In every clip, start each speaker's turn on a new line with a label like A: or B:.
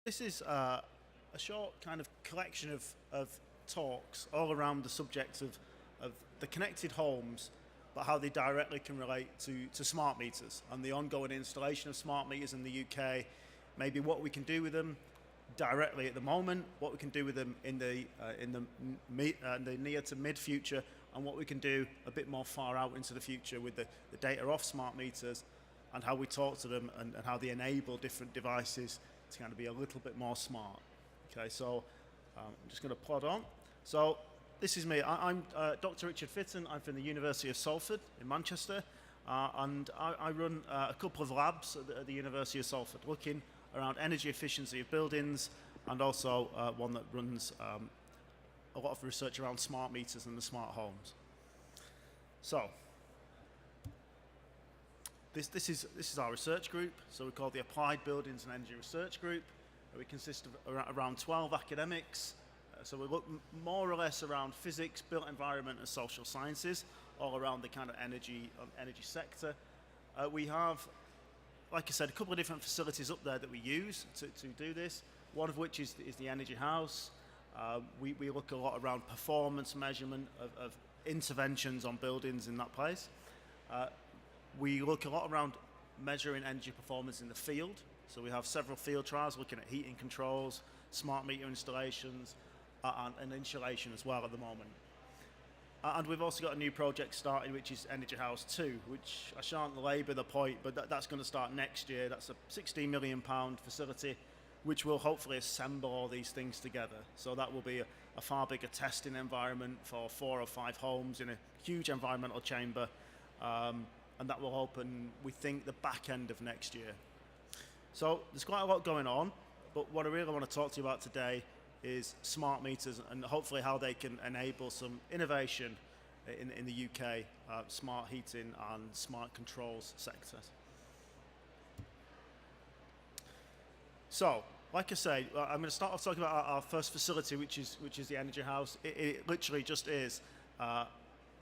A: This is a short kind of collection of talks all around the subject of the connected homes, but how they directly can relate to smart meters and the ongoing installation of smart meters in the UK, maybe what we can do with them directly at the moment, what we can do with them in the near to mid future, and what we can do a bit more far out into the future with the data off smart meters and how we talk to them and how they enable different devices to kind of be a little bit more smart. Okay, so I'm just going to plod on. So this is me. I'm Dr. Richard Fitton. I'm from the University of Salford in Manchester, and I run a couple of labs at the University of Salford looking around energy efficiency of buildings, and also one that runs a lot of research around smart meters and the smart homes. So this is our research group. So we call the Applied Buildings and Energy Research Group. We consist of around 12 academics. So we look more or less around physics, built environment, and social sciences, all around the kind of energy sector. We have, like I said, a couple of different facilities up there that we use to do this. One of which is the Energy House. We look a lot around performance measurement of interventions on buildings in that place. We look a lot around measuring energy performance in the field. So we have several field trials looking at heating controls, smart meter installations, and insulation as well at the moment. And we've also got a new project starting, which is Energy House 2, which I shan't labour the point, but that's going to start next year. That's a £16 million facility, which will hopefully assemble all these things together. So that will be a far bigger testing environment for 4 or 5 homes in a huge environmental chamber. And that will open, we think, the back end of next year. So there's quite a lot going on, but what I really want to talk to you about today is smart meters and hopefully how they can enable some innovation in the UK, smart heating and smart controls sectors. So, like I say, I'm going to start off talking about our first facility, which is the Energy House. It literally just is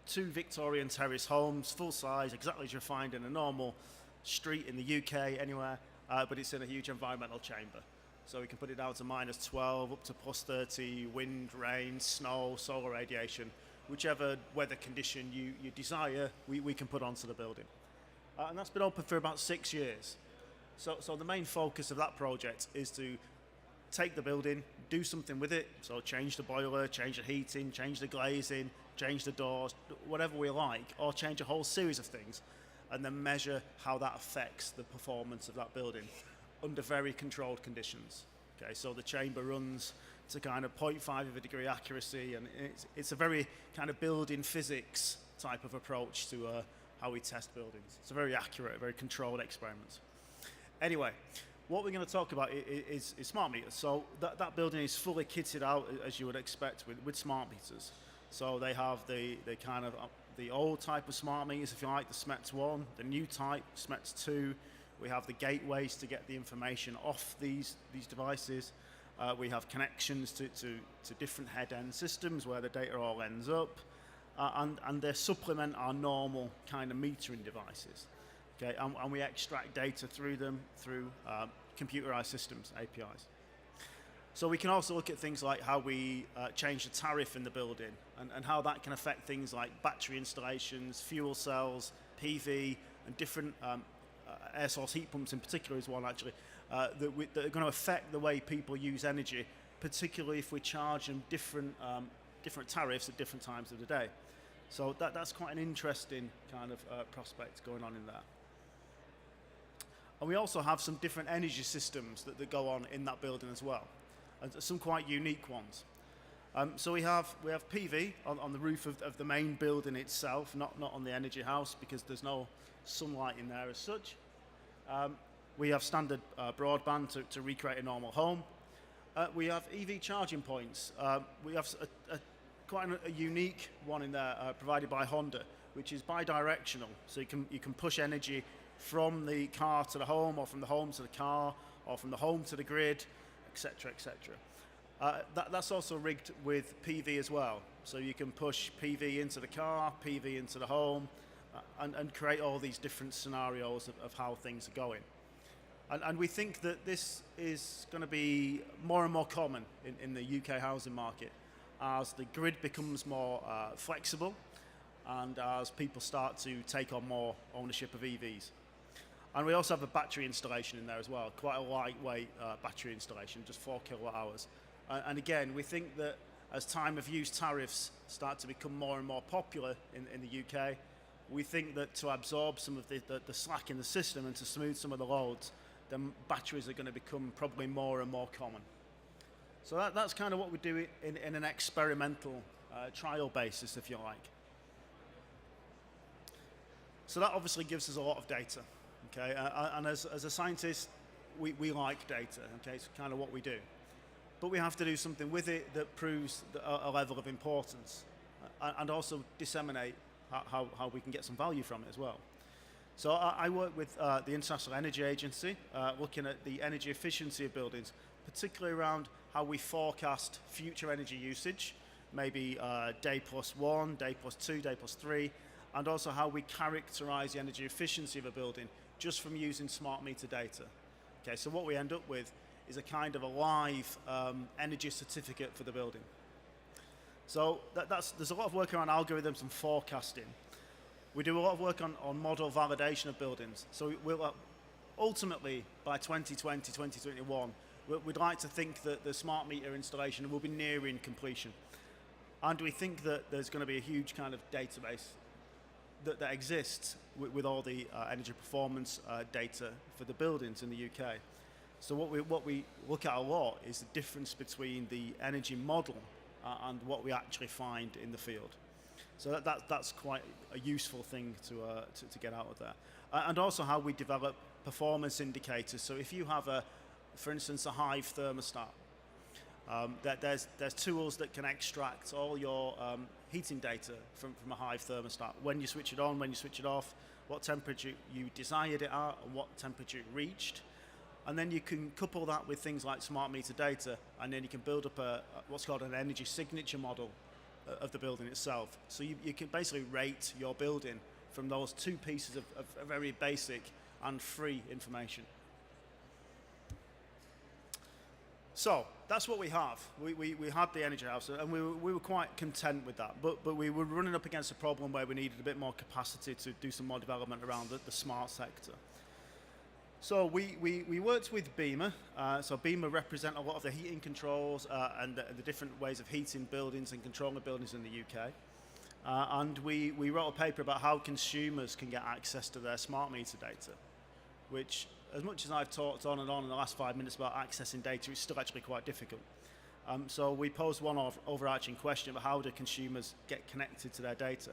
A: 2 Victorian terrace homes, full size, exactly as you find in a normal street in the UK anywhere, but it's in a huge environmental chamber. So we can put it down to -12, up to +30, wind, rain, snow, solar radiation, whichever weather condition you desire, we can put onto the building. And that's been open for about 6 years. So the main focus of that project is to take the building, do something with it, so change the boiler, change the heating, change the glazing, change the doors, whatever we like, or change a whole series of things, and then measure how that affects the performance of that building under very controlled conditions. Okay, so the chamber runs to kind of 0.5 of a degree accuracy, and it's a very kind of building physics type of approach to how we test buildings. It's a very accurate, very controlled experiment. Anyway, what we're going to talk about is smart meters. So that building is fully kitted out, as you would expect, with smart meters. So they have the kind of the old type of smart meters, if you like, the SMETS 1, the new type, SMETS 2. We have the gateways to get the information off these devices. We have connections to different head-end systems where the data all ends up, and they supplement our normal kind of metering devices. Okay, and we extract data through them through computerized systems, APIs. So we can also look at things like how we change the tariff in the building and how that can affect things like battery installations, fuel cells, PV, and different air source heat pumps in particular is one actually, that are going to affect the way people use energy, particularly if we charge them different tariffs at different times of the day. So that's quite an interesting kind of prospect going on in there. And we also have some different energy systems that go on in that building as well, and some quite unique ones. So we have PV on the roof of the main building itself, not on the Energy House, because there's no sunlight in there as such. We have standard broadband to recreate a normal home. We have EV charging points. We have quite a unique one in there provided by Honda, which is bi-directional. So you can push energy from the car to the home, or from the home to the car, or from the home to the grid, etc., etc. That's also rigged with PV as well. So you can push PV into the car, PV into the home, and create all these different scenarios of how things are going. And we think that this is going to be more and more common in the UK housing market as the grid becomes more flexible and as people start to take on more ownership of EVs. And we also have a battery installation in there as well, quite a lightweight battery installation, just 4 kilowatt hours. And again, we think that as time of use tariffs start to become more and more popular in the UK, we think that to absorb some of the slack in the system and to smooth some of the loads, then batteries are going to become probably more and more common. So that's kind of what we do in an experimental trial basis, if you like. So that obviously gives us a lot of data, okay? And as a scientist, we like data, okay? It's kind of what we do. But we have to do something with it that proves a level of importance and also disseminate how we can get some value from it as well. So I work with the International Energy Agency, looking at the energy efficiency of buildings, particularly around how we forecast future energy usage, maybe day plus 1, day plus 2, day plus 3, and also how we characterize the energy efficiency of a building just from using smart meter data. Okay, so what we end up with is a kind of a live energy certificate for the building. So there's a lot of work around algorithms and forecasting. We do a lot of work on model validation of buildings. So we'll ultimately, by 2020, 2021, we'd like to think that the smart meter installation will be nearing completion. And we think that there's going to be a huge kind of database that exists with all the energy performance data for the buildings in the UK. So what we look at a lot is the difference between the energy model and what we actually find in the field. So that's quite a useful thing to get out of there. And also how we develop performance indicators. So if you have, for instance, a Hive thermostat, there's tools that can extract all your heating data from a Hive thermostat. When you switch it on, when you switch it off, what temperature you desired it at, and what temperature it reached. And then you can couple that with things like smart meter data, and then you can build up what's called an energy signature model of the building itself. So you can basically rate your building from those two pieces of very basic and free information. So that's what we have. We had the energy house, and we were quite content with that. But we were running up against a problem where we needed a bit more capacity to do some more development around the smart sector. So we worked with Beamer. So Beamer represent a lot of the heating controls and the different ways of heating buildings and controlling buildings in the UK. And we wrote a paper about how consumers can get access to their smart meter data, which, as much as I've talked on and on in the last 5 minutes about accessing data, it's still actually quite difficult. So we posed one overarching question about how do consumers get connected to their data.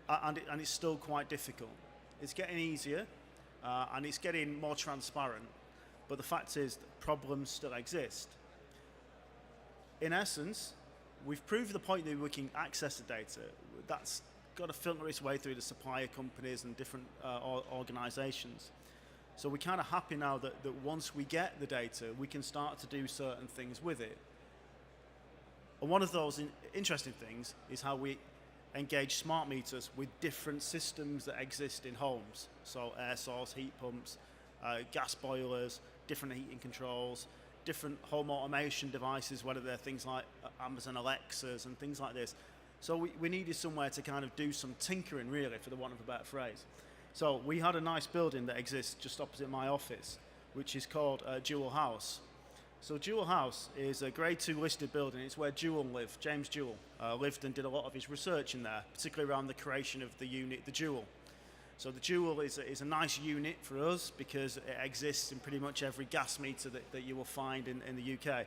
A: And it's still quite difficult. It's getting easier. And it's getting more transparent, but the fact is that problems still exist. In essence, we've proved the point that we can access the data. That's got to filter its way through the supplier companies and different organizations. So we're kind of happy now that once we get the data, we can start to do certain things with it. And one of those interesting things is how we engage smart meters with different systems that exist in homes. So air source, heat pumps, gas boilers, different heating controls, different home automation devices, whether they're things like Amazon Alexas and things like this. So we needed somewhere to kind of do some tinkering, really, for the want of a better phrase. So we had a nice building that exists just opposite my office, which is called Jewel House. So Jewel House is a Grade 2 listed building. It's where Jewel lived. James Jewel lived and did a lot of his research in there, particularly around the creation of the unit, the Jewel. So the Jewel is a nice unit for us because it exists in pretty much every gas meter that you will find in the UK.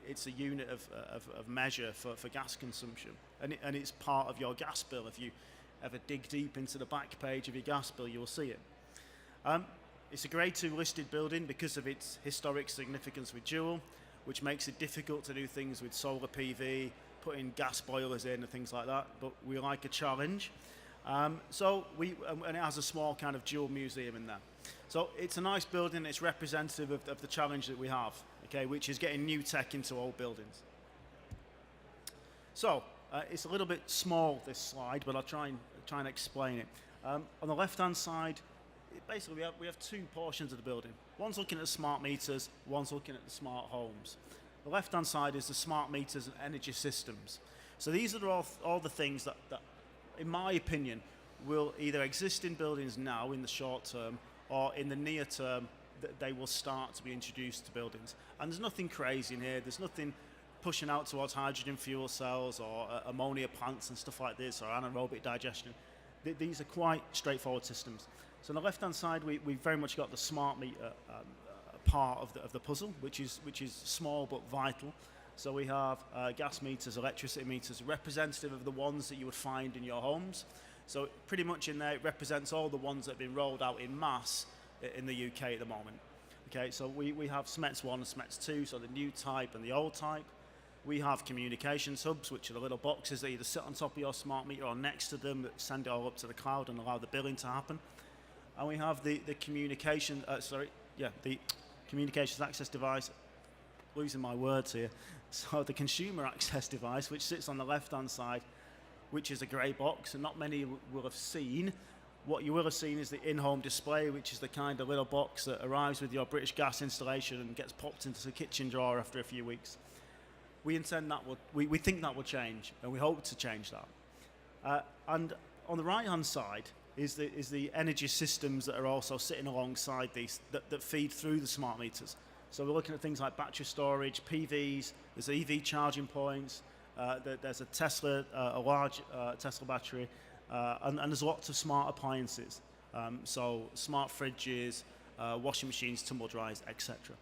A: It's a unit of measure for gas consumption, and it's part of your gas bill. If you ever dig deep into the back page of your gas bill, you will see it. It's a Grade 2 listed building because of its historic significance with Jewel, which makes it difficult to do things with solar PV, putting gas boilers in and things like that, but we like a challenge. And it has a small kind of Jewel museum in there. So it's a nice building, it's representative of the challenge that we have, okay, which is getting new tech into old buildings. So it's a little bit small, this slide, but I'll try and explain it. On the left-hand side basically we have two portions of the building. One's looking at the smart meters, one's looking at the smart homes. The left-hand side is the smart meters and energy systems. So these are all the things that, in my opinion, will either exist in buildings now in the short term, or in the near term, that they will start to be introduced to buildings. And there's nothing crazy in here. There's nothing pushing out towards hydrogen fuel cells or ammonia plants and stuff like this, or anaerobic digestion. These are quite straightforward systems. So on the left-hand side, we've very much got the smart meter part of the puzzle, which is small but vital. So we have gas meters, electricity meters, representative of the ones that you would find in your homes. So pretty much in there, it represents all the ones that have been rolled out in mass in the UK at the moment. Okay, so we have SMETS 1 and SMETS 2, so the new type and the old type. We have communications hubs, which are the little boxes that either sit on top of your smart meter or next to them that send it all up to the cloud and allow the billing to happen. And we have the communications access device, losing my words here. So the consumer access device, which sits on the left-hand side, which is a grey box, and not many will have seen. What you will have seen is the in-home display, which is the kind of little box that arrives with your British Gas installation and gets popped into the kitchen drawer after a few weeks. We intend that we think that will change, and we hope to change that. And on the right-hand side is the energy systems that are also sitting alongside these that feed through the smart meters. So we're looking at things like battery storage, PVs. There's EV charging points. There's a Tesla, a large Tesla battery, and there's lots of smart appliances. So smart fridges, washing machines, tumble dryers, etc.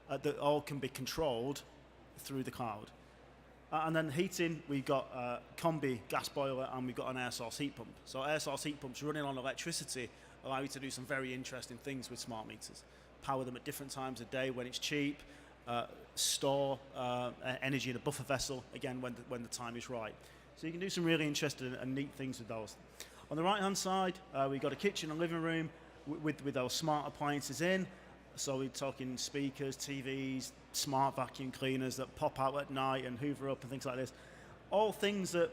A: That all can be controlled through the cloud. And then heating, we've got a combi gas boiler and we've got an air source heat pump. So air source heat pumps running on electricity allow you to do some very interesting things with smart meters. Power them at different times of day when it's cheap, store energy in a buffer vessel, again, when the time is right. So you can do some really interesting and neat things with those. On the right-hand side, we've got a kitchen and living room with those smart appliances in. So we're talking speakers, TVs, smart vacuum cleaners that pop out at night and hoover up and things like this. All things that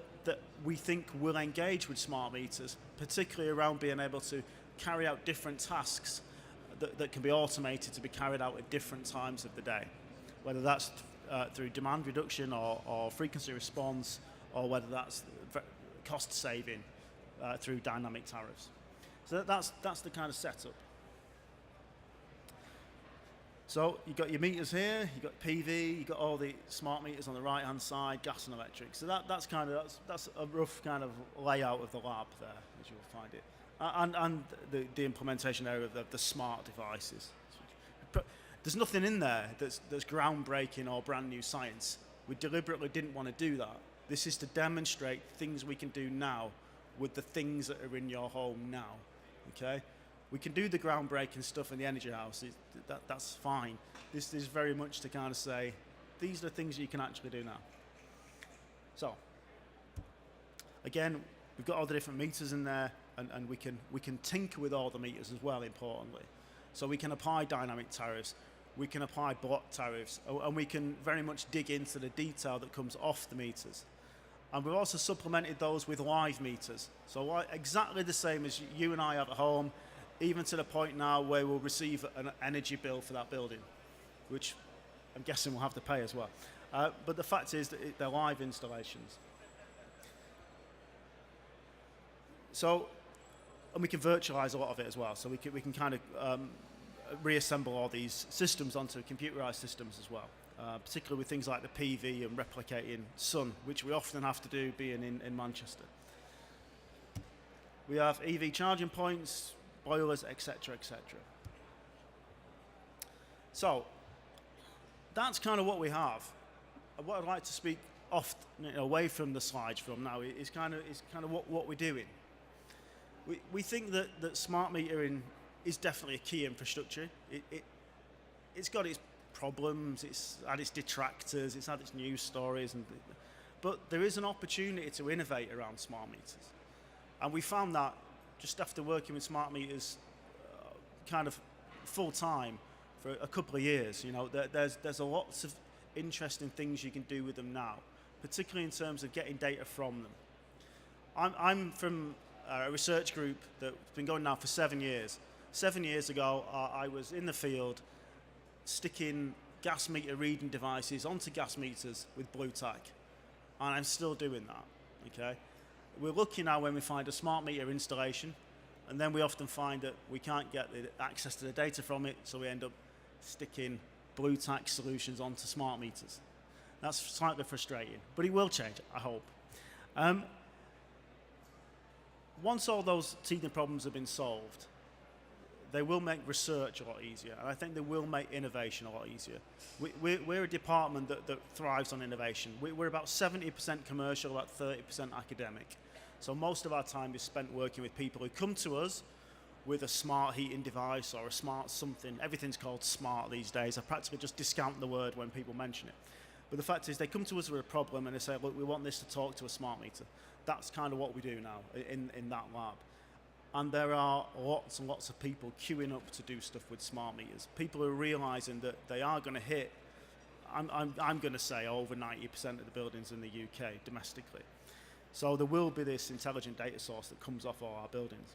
A: we think will engage with smart meters, particularly around being able to carry out different tasks that can be automated to be carried out at different times of the day, whether that's through demand reduction or frequency response, or whether that's cost saving through dynamic tariffs. So that's the kind of setup. So you've got your meters here, you've got PV, you've got all the smart meters on the right-hand side, gas and electric. So that's a rough kind of layout of the lab there, as you'll find it, and the implementation area of the smart devices. But there's nothing in there that's groundbreaking or brand new science. We deliberately didn't want to do that. This is to demonstrate things we can do now with the things that are in your home now. Okay. We can do the groundbreaking stuff in the energy house. That's fine. This is very much to kind of say, these are the things you can actually do now. So, again, we've got all the different meters in there, and we can tinker with all the meters as well, importantly. So we can apply dynamic tariffs, we can apply block tariffs, and we can very much dig into the detail that comes off the meters. And we've also supplemented those with live meters. So exactly the same as you and I have at home, even to the point now where we'll receive an energy bill for that building, which I'm guessing we'll have to pay as well. But the fact is that they're live installations. So, and we can virtualize a lot of it as well. So we can kind of reassemble all these systems onto computerized systems as well, particularly with things like the PV and replicating sun, which we often have to do being in Manchester. We have EV charging points, boilers, etc., etc. So that's kind of what we have. And what I'd like to speak away from the slides from now is kind of what we're doing. We think that smart metering is definitely a key infrastructure. It's got its problems, it's had its detractors, it's had its news stories, but there is an opportunity to innovate around smart meters. And we found that just after working with smart meters kind of full time for a couple of years, there's a lots of interesting things you can do with them now, particularly in terms of getting data from them. I'm from a research group that's been going now for 7 years, 7 years ago, I was in the field sticking gas meter reading devices onto gas meters with blue tack, and I'm still doing that. Okay, we're lucky now when we find a smart meter installation, and then we often find that we can't get the access to the data from it, so we end up sticking blue tack solutions onto smart meters. That's slightly frustrating, but it will change, I hope. Once all those teething problems have been solved, they will make research a lot easier, and I think they will make innovation a lot easier. We're a department that thrives on innovation. We're about 70% commercial, about 30% academic. So most of our time is spent working with people who come to us with a smart heating device or a smart something. Everything's called smart these days. I practically just discount the word when people mention it. But the fact is, they come to us with a problem and they say, look, we want this to talk to a smart meter. That's kind of what we do now in that lab. And there are lots and lots of people queuing up to do stuff with smart meters. People are realizing that they are going to hit, I'm going to say, over 90% of the buildings in the UK domestically. So there will be this intelligent data source that comes off all our buildings.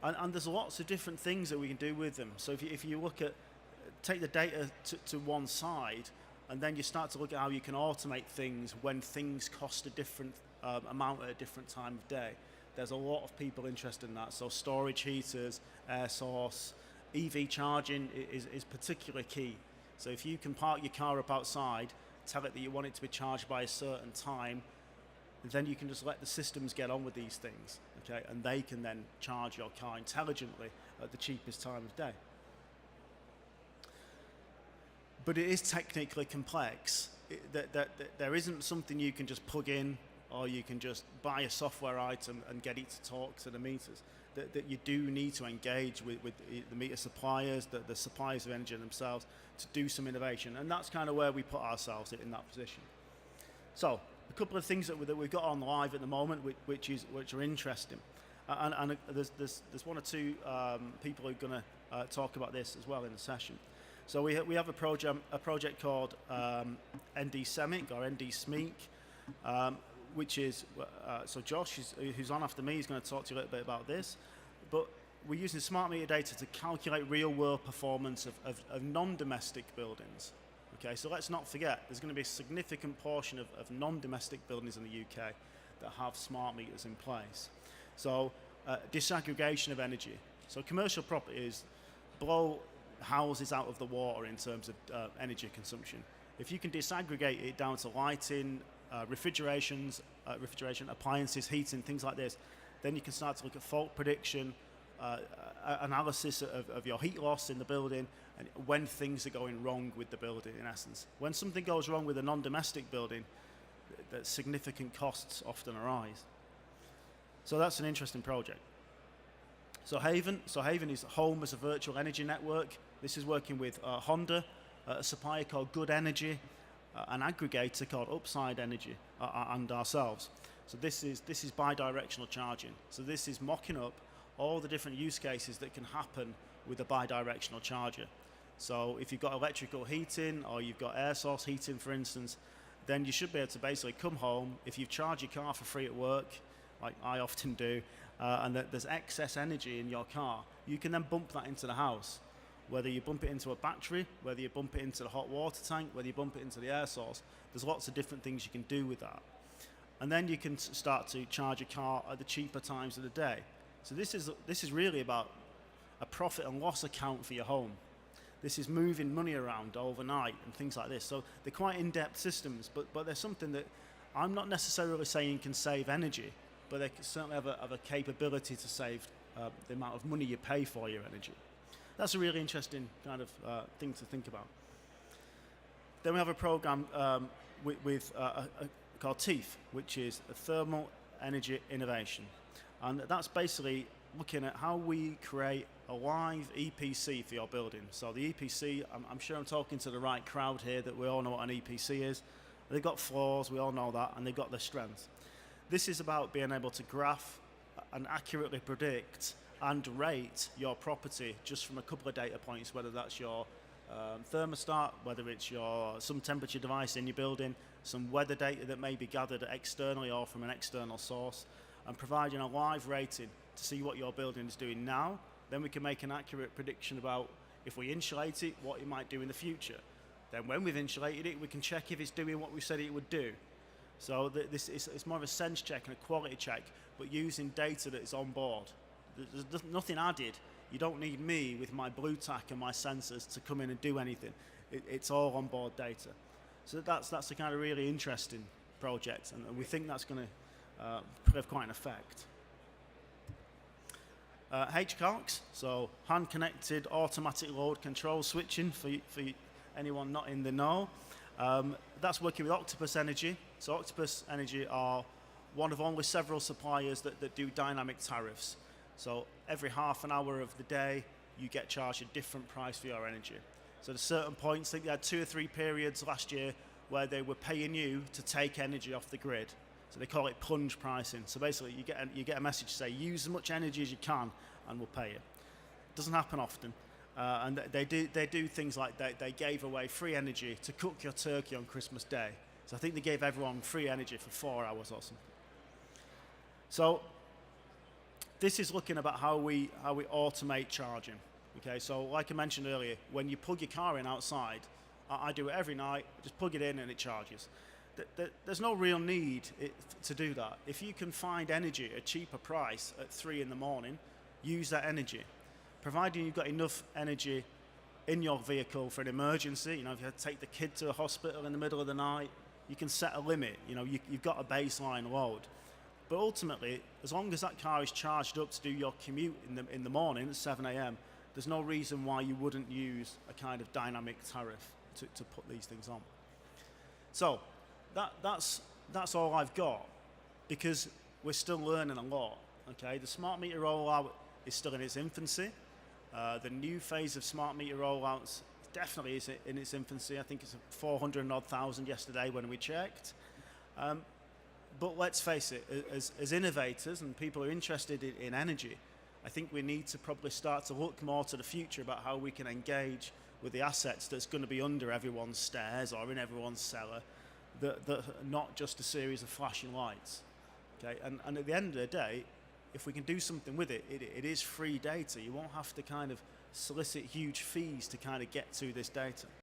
A: And there's lots of different things that we can do with them. So if you look at, take the data to one side, and then you start to look at how you can automate things when things cost a different amount at a different time of day. There's a lot of people interested in that. So storage heaters, air source, EV charging is particularly key. So if you can park your car up outside, tell it that you want it to be charged by a certain time, then you can just let the systems get on with these things, okay? And they can then charge your car intelligently at the cheapest time of day. But it is technically complex. There isn't something you can just plug in, or you can just buy a software item and get it to talk to the meters. That you do need to engage with the meter suppliers, the suppliers of energy themselves, to do some innovation. And that's kind of where we put ourselves in that position. So a couple of things that we've got on live at the moment, which are interesting. And there's one or two people who are going to talk about this as well in the session. So we have a project called ND SEMIC or ND SMEEC, which is, so Josh, who's on after me, is going to talk to you a little bit about this. But we're using smart meter data to calculate real-world performance of non-domestic buildings. Okay, so let's not forget, there's going to be a significant portion of non-domestic buildings in the UK that have smart meters in place. So disaggregation of energy. So commercial properties blow houses out of the water in terms of energy consumption. If you can disaggregate it down to lighting, refrigeration, appliances, heating, things like this, then you can start to look at fault prediction, analysis of your heat loss in the building, and when things are going wrong with the building, in essence. When something goes wrong with a non-domestic building, significant costs often arise. So that's an interesting project. So Haven is home as a virtual energy network. This is working with Honda, a supplier called Good Energy, an aggregator called Upside Energy, and ourselves. So this is bidirectional charging. So this is mocking up all the different use cases that can happen with a bidirectional charger. So if you've got electrical heating or you've got air source heating, for instance, then you should be able to basically come home. If you charge your car for free at work, like I often do, and that there's excess energy in your car, you can then bump that into the house. Whether you bump it into a battery, whether you bump it into the hot water tank, whether you bump it into the air source, there's lots of different things you can do with that. And then you can start to charge your car at the cheaper times of the day. So this is really about a profit and loss account for your home. This is moving money around overnight and things like this. So they're quite in-depth systems, but they're something that I'm not necessarily saying can save energy, but they certainly have a capability to save the amount of money you pay for your energy. That's a really interesting kind of thing to think about. Then we have a program called TEEF, which is a thermal energy innovation. And that's basically looking at how we create a live EPC for your building. So the EPC, I'm sure I'm talking to the right crowd here, that we all know what an EPC is. They've got flaws, we all know that, and they've got their strengths. This is about being able to graph and accurately predict and rate your property just from a couple of data points, whether that's your thermostat, whether it's some temperature device in your building, some weather data that may be gathered externally or from an external source, and providing a live rating to see what your building is doing now then we can make an accurate prediction about if we insulate it, what it might do in the future. Then when we've insulated it, we can check if it's doing what we said it would do. So it's more of a sense check and a quality check, but using data that is on board. There's nothing added. You don't need me with my blue tack and my sensors to come in and do anything. It's all on board data. So that's a kind of really interesting project, and we think that's going to have quite an effect. HCALCs, so hand-connected automatic load control switching for anyone not in the know. That's working with Octopus Energy. So Octopus Energy are one of only several suppliers that do dynamic tariffs. So every half an hour of the day, you get charged a different price for your energy. So at certain points, I think they had 2 or 3 periods last year where they were paying you to take energy off the grid. So they call it plunge pricing. So basically, you get a message to say, use as much energy as you can, and we'll pay you. It doesn't happen often. And they do things like they gave away free energy to cook your turkey on Christmas Day. So I think they gave everyone free energy for 4 hours or something. So this is looking about how we automate charging. Okay, so like I mentioned earlier, when you plug your car in outside, I do it every night. Just plug it in and it charges. There's no real need to do that. If you can find energy at a cheaper price at 3 in the morning, use that energy. Providing you've got enough energy in your vehicle for an emergency, if you have to take the kid to the hospital in the middle of the night, you can set a limit. You've got a baseline load. But ultimately, as long as that car is charged up to do your commute in the morning at 7 a.m., there's no reason why you wouldn't use a kind of dynamic tariff to put these things on. So that's all I've got, because we're still learning a lot. Okay, the smart meter rollout is still in its infancy. The new phase of smart meter rollouts definitely is in its infancy. I think it's 400,000 yesterday when we checked. But let's face it, as innovators and people who are interested in energy, I think we need to probably start to look more to the future about how we can engage with the assets that's going to be under everyone's stairs or in everyone's cellar, that are not just a series of flashing lights. Okay, and at the end of the day, if we can do something with it, it is free data. You won't have to kind of solicit huge fees to kind of get to this data.